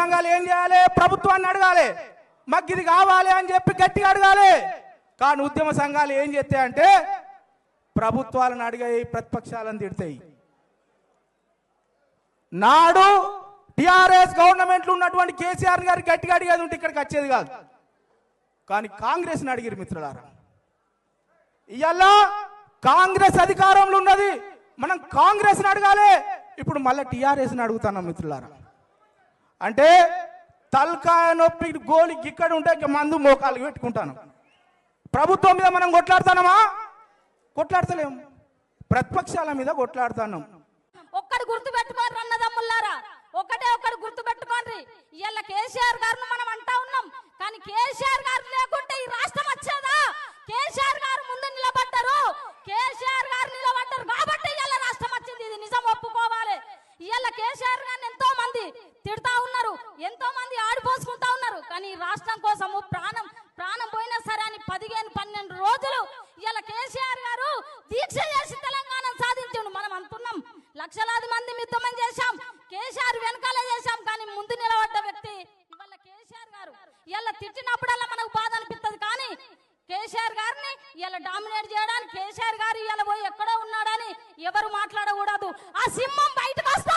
సంఘాలు ఏం చేయాలి? ప్రభుత్వాన్ని అడగాలి, మాకు ఇది కావాలి అని చెప్పి గట్టిగా అడగాలి. కానీ ఉద్యమ సంఘాలు ఏం చేస్తాయంటే ప్రభుత్వాలను అడిగాయి, ప్రతిపక్షాలను తిడతాయి. నాడు టిఆర్ఎస్ గవర్నమెంట్లో ఉన్నటువంటి కేసీఆర్ గారు గట్టిగా అడిగేది ఉంటే ఇక్కడికి వచ్చేది కాదు. కానీ కాంగ్రెస్ని అడిగారు మిత్రులారా. ఇవాళ కాంగ్రెస్ అధికారంలో ఉన్నది, మనం కాంగ్రెస్ని అడగాలి. ఇప్పుడు మళ్ళీ టిఆర్ఎస్ని అడుగుతున్నాం మిత్రులారా. అంటే తలకాయ నొప్పి గోలి ఇక్కడ ఉంటే మందు మోకాలు పెట్టుకుంటాను. ప్రభుత్వం మీద మనం కొట్లాడుతున్నామా? కొట్లాడతలేము. ప్రతిపక్షాల మీద కొట్లాడుతున్నాం. ఒక్కడు గుర్తు పెట్టుకోండి అన్నదమ్ములారా, ఒక్కడు గుర్తు పెట్టుకోండి. ఇవాళ కేసీఆర్ గారిని మనం అంటా ఉన్నాం, కానీ కేసీఆర్ గారు లేకుంటే ఈ రాష్ట్రం వచ్చేదా? కేసీఆర్ గారు ముందు నిలబడ్డారు, కేసీఆర్ గారు నిలబడ్డారు కాబట్టి ఇవాళ రాష్ట్రం వచ్చింది. ఇది నిజం ఒప్పుకోవాలి. ఇవాళ కేసీఆర్ గారిని ఎంతో మంది తిడతా ఉన్నారు, ఎంతో మంది ఆడిపోసుకుంటా ఉన్నారు. కానీ ఈ రాష్ట్రం కోసము ప్రాణం పోయినా సరే అని 15-12 రోజులు ఇవాళ కేసీఆర్ గారు దీక్ష చేసి తెలంగాణ సాధించాడు. మనం అంటున్నాం లక్షలాది మంది మిద్దమం చేశాం, కేసీఆర్ వెనకాలే చేశాం. కానీ ముందు నిలబడ్డ వ్యక్తి ఇవాళ కేసీఆర్ గారు. ఇవాళ తిట్టినప్పుడల్లా మనకు బాధ అనిపిస్తుంది, కానీ కేసీఆర్ గారిని ఇలా డామినేట్ చేయడానికి కేసీఆర్ గారు ఇలా పోయి ఎక్కడో ఉన్నాడని ఎవరు మాట్లాడకూడదు. ఆ సింహం బయటకు వస్తుంది.